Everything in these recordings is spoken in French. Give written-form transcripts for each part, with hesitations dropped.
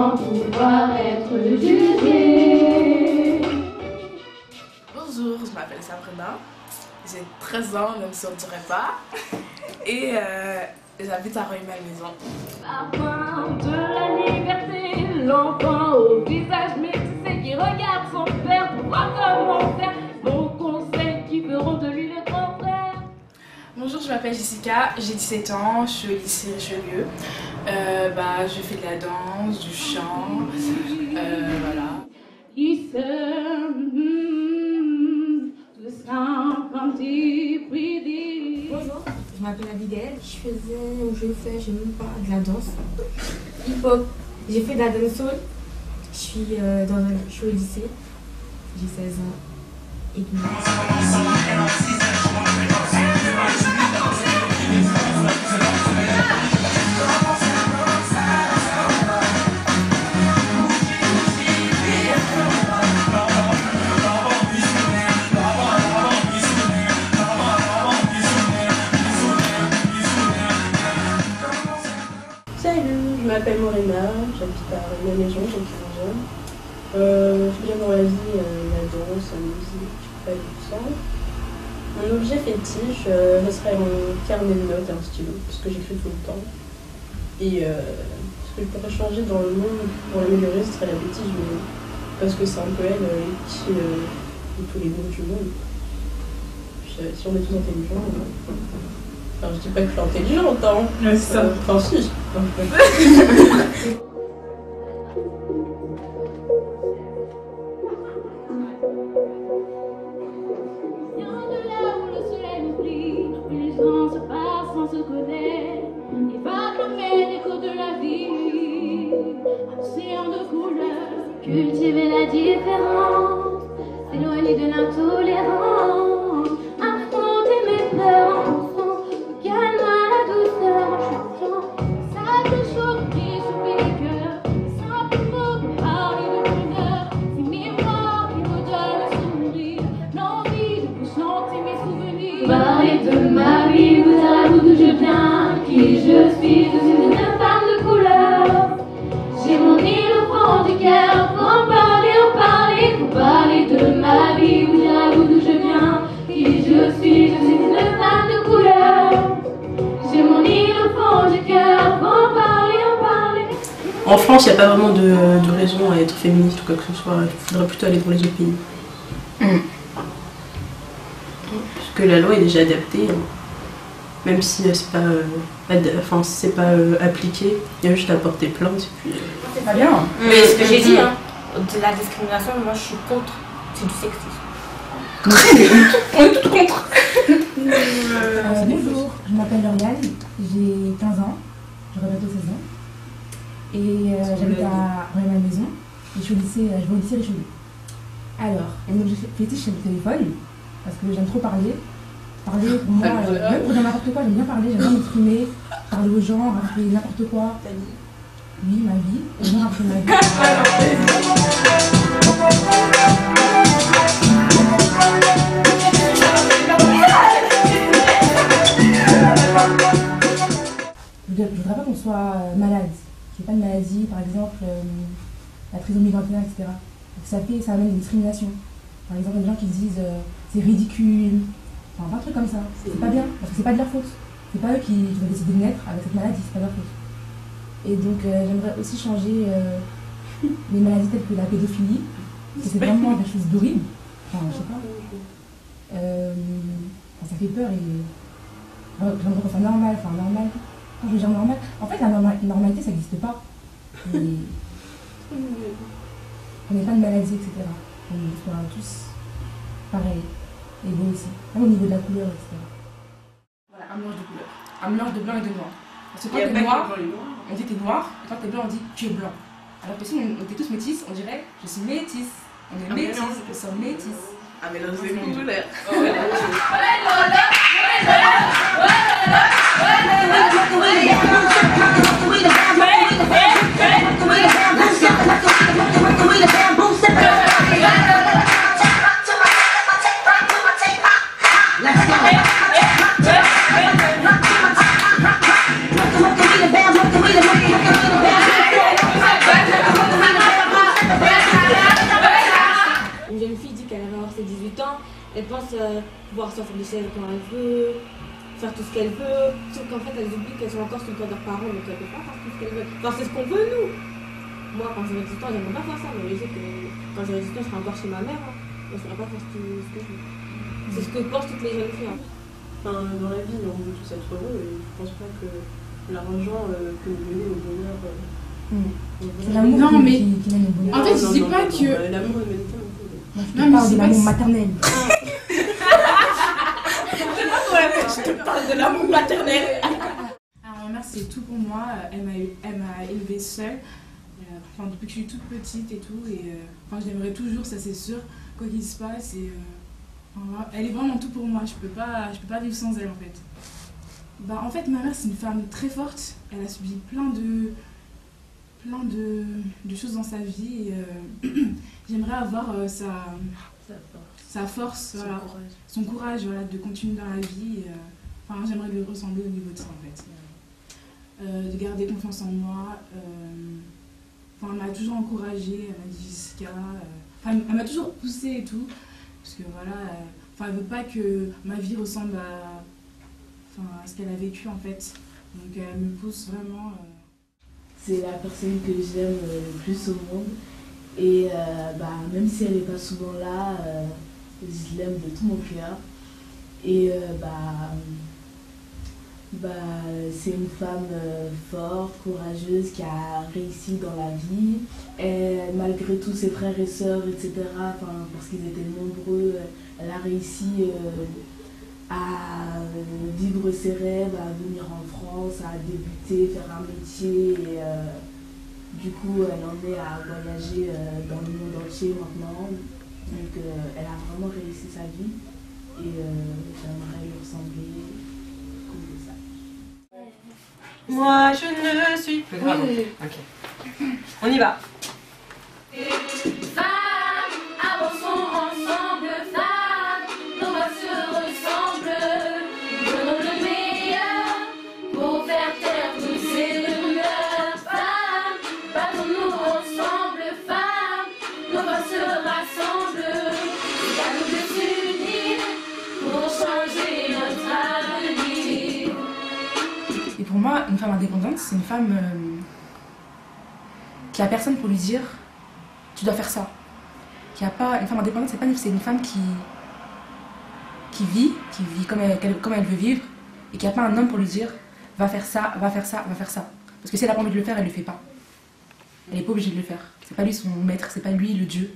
sans pouvoir être jugé. Bonjour, je m'appelle Sabrina, j'ai 13 ans, même si on ne dirait pas, et j'habite à Rueil-Malmaison. Parfum de la liberté, l'enfant au visage métissé qui regarde son père pour voir comment faire, mon conseil qui feront de lui le grand frère. Bonjour, je m'appelle Jessica, j'ai 17 ans, je suis au lycée Richelieu. Je fais de la danse, du chant, voilà. Tout simple un petit prix. Bonjour, je m'appelle Abigail, je fais même pas de la danse. Hip-hop, j'ai fait de la dancehall, je suis au lycée, j'ai 16 ans. Et Salut, je m'appelle Morena, j'habite à Rueil-Malmaison, j'ai 15 ans. Je fais bien dans la vie la danse, la musique, pas tout ça. Mon objet fétiche, ce serait un carnet de notes et un stylo, parce que j'écris tout le temps. Et ce que je pourrais changer dans le monde pour l'améliorer, ce serait la bêtise du monde. Parce que c'est un peu elle qui fait tous les mots du monde. Puis, si on est tous intelligents, enfin, je dis pas que je suis intelligente, hein. Ouais, c'est ça. Enfin, si. Cultiver la différence, s'éloigner de l'intolérance, affronter mes peurs en pensant, calme à la douceur en chantant, ça te chauffe qui souffle les cœurs, simplement pour parler de bonheur, ces miroirs qui me donnent le sourire, l'envie de vous chanter mes souvenirs. Parler de ma vie, vous dire à vous d'où je viens, qui je suis une femme de couleur. J'ai mon île au fond du cœur, pour en parler, pour parler de ma vie, vous dire à vous d'où je viens, qui je suis une femme de couleur. J'ai mon île au fond du cœur, pour en parler. En France, il n'y a pas vraiment de raison à être féministe ou quoi que ce soit, il faudrait plutôt aller pour les autres pays. Parce que la loi est déjà adaptée, même si c'est pas appliqué, il y a juste à porter plainte et puis... c'est pas bien. Mais ce que j'ai dit, hein, de la discrimination, moi je suis contre. C'est du sexisme. On est toutes contre. Bonjour, je m'appelle Lauriane, j'ai 15 ans, j'aurai bientôt 16 ans. Et j'habite à Rueil-Malmaison et je vais au lycée Richelieu. Alors, mon objet fétiche c'est le téléphone, parce que j'aime trop parler. Parler pour moi, même pour dire n'importe quoi, j'aime bien parler, j'aime bien m'exprimer, parler aux gens, rappeler n'importe quoi. Oui, ma vie, j'aime bien rappeler ma vie. Je voudrais pas qu'on soit malade, qu'il n'y ait pas de maladie, par exemple la trisomie 21, etc. Ça amène une discrimination. Par exemple, il y a des gens qui disent c'est ridicule, enfin pas un truc comme ça. C'est pas bien, parce que c'est pas de leur faute. C'est pas eux qui ont décidé de naître avec cette maladie, c'est pas leur faute. Et donc j'aimerais aussi changer les maladies telles que la pédophilie, parce que c'est vraiment quelque chose d'horrible. Enfin, je sais pas. Ça fait peur et j'aimerais qu'on soit normal, normal. Quand je veux dire normal, en fait la normalité ça n'existe pas. On n'ait pas de maladie, etc. On soit tous pareils, égaux aussi. Même au niveau de la couleur, etc. Voilà, un mélange de couleurs. Un mélange de blanc et de noir. Parce que quand t'es noir, on dit t'es noir, et quand t'es blanc, on dit tu es blanc. Alors que si on était tous métis, on dirait je suis métisse. On est métis, nous sommes métis. Un mélange de couleurs. Let's go. sortir du ciel quand elle veut, faire tout ce qu'elle veut, sauf qu'en fait elles oublient qu'elles sont encore sous le toit de leurs parents, donc elles ne peuvent pas faire tout ce qu'elles veulent. Enfin, c'est ce qu'on veut nous. Moi, quand j'aurai 18 ans, j'aimerais pas faire ça, mais je sais que quand j'aurai 18 ans, je serai encore chez ma mère, hein. Je ne saurais pas faire tout ce que je veux. C'est ce que pensent toutes les jeunes filles. Hein. Enfin, dans la vie, on veut tous être heureux et je pense pas que l'argent peut nous donner au bonheur. C'est l'amour Non, mais- qui mène au bonheur. En fait, je dis pas que. L'amour est médical. Moi, je Non, te mais parle c'est de pas l'amour que- maternel. Je te parle de l'amour maternel. Alors, ma mère, c'est tout pour moi. Elle m'a élevée seule. Enfin, depuis que je suis toute petite et tout. Et enfin, je l'aimerais toujours, ça c'est sûr. Quoi qu'il se passe. Et, enfin, voilà. Elle est vraiment tout pour moi. Je peux pas vivre sans elle en fait. Bah, en fait, ma mère, c'est une femme très forte. Elle a subi plein de choses dans sa vie. Et, j'aimerais avoir sa force, voilà, son courage voilà, de continuer dans la vie. Et, enfin, j'aimerais lui ressembler au niveau de ça en fait. De garder confiance en moi. Enfin, elle m'a toujours encouragée, elle m'a dit Jessica. Enfin, elle m'a toujours poussée et tout. Parce que voilà, enfin, elle veut pas que ma vie ressemble à ce qu'elle a vécu en fait. Donc elle me pousse vraiment. C'est la personne que j'aime le plus au monde. Et même si elle n'est pas souvent là, je l'aime de tout mon cœur. Et c'est une femme forte, courageuse, qui a réussi dans la vie. Et malgré tous ses frères et sœurs, etc., parce qu'ils étaient nombreux, elle a réussi à vivre ses rêves, à venir en France, à débuter, faire un métier. Et du coup, elle en est à voyager dans le monde entier maintenant. Donc, elle a vraiment réussi sa vie. Et j'aimerais lui ressembler comme ça. Moi, je ne suis plus grave. Oui. Ok. On y va. Femmes, avançons ensemble, femmes, nos voix se ressemblent. Donnons le meilleur pour faire taire toutes ces rumeurs. Femmes, battons-nous ensemble, femmes, nos voix se rassemblent. C'est à nous de s'unir pour changer notre avenir. Et pour moi, une femme indépendante, c'est une femme qui a personne pour lui dire tu dois faire ça. Une femme indépendante, c'est une femme qui vit comme elle veut vivre et qui n'a pas un homme pour lui dire va faire ça, va faire ça, va faire ça. Parce que si elle n'a pas envie de le faire, elle ne le fait pas. Elle n'est pas obligée de le faire. C'est pas lui son maître, c'est pas lui le Dieu.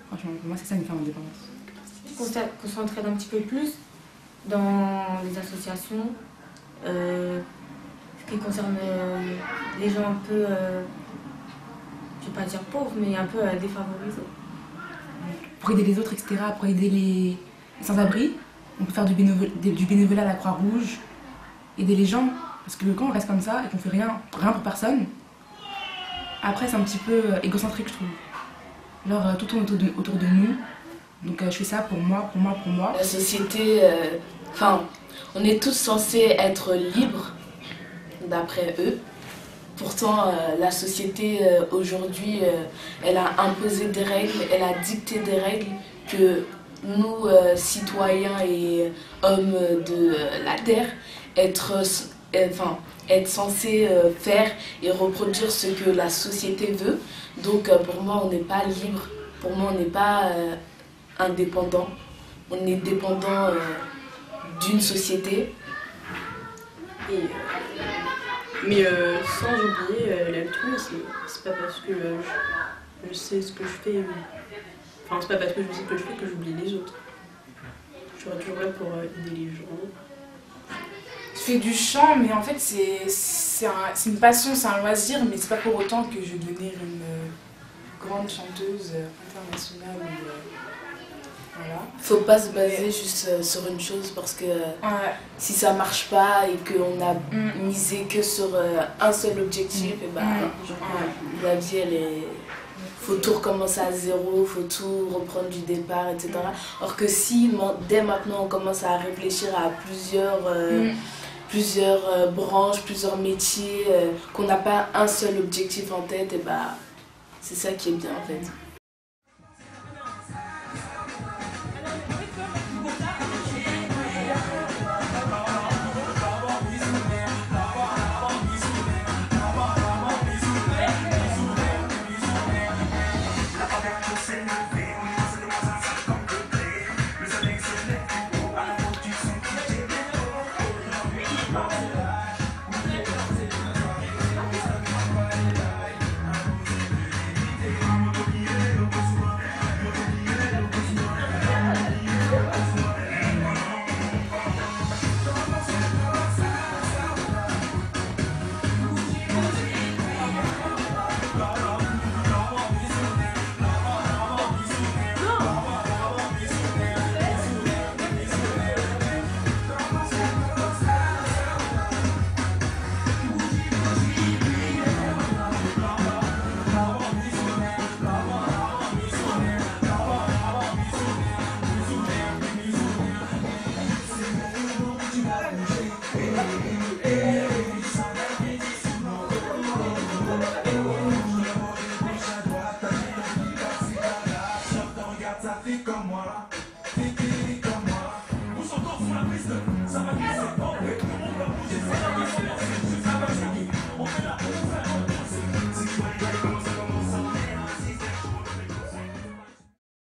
Franchement, pour moi, c'est ça une femme indépendante. Concentrer un petit peu plus dans les associations, ce qui concerne les gens un peu, je ne vais pas dire pauvres, mais un peu défavorisés. Pour aider les autres, etc., pour aider les sans-abri, on peut faire du bénévolat à la Croix-Rouge, aider les gens, parce que quand on reste comme ça et qu'on fait rien pour personne, après c'est un petit peu égocentrique, je trouve. Alors tout tourne autour de nous, donc je fais ça pour moi. La société, on est tous censés être libres, d'après eux. Pourtant, la société aujourd'hui, elle a imposé des règles, elle a dicté des règles que nous, citoyens et hommes de la Terre, être censés faire et reproduire ce que la société veut. Donc pour moi, on n'est pas libre, pour moi, on n'est pas indépendant. On est dépendant d'une société. Mais sans oublier l'altruisme, c'est pas parce que je sais ce que je fais, c'est pas parce que je sais ce que je fais que j'oublie les autres. Je serai toujours là pour aider les gens. Je fais du chant, mais en fait c'est une passion, c'est un loisir, mais c'est pas pour autant que je vais devenir une grande chanteuse internationale. Voilà. Faut pas se baser juste sur une chose parce que si ça marche pas et qu'on a misé que sur un seul objectif, la vie elle est. Faut tout recommencer à zéro, faut tout reprendre du départ, etc. Or que si dès maintenant on commence à réfléchir à plusieurs branches, plusieurs métiers, qu'on n'a pas un seul objectif en tête, c'est ça qui est bien en fait.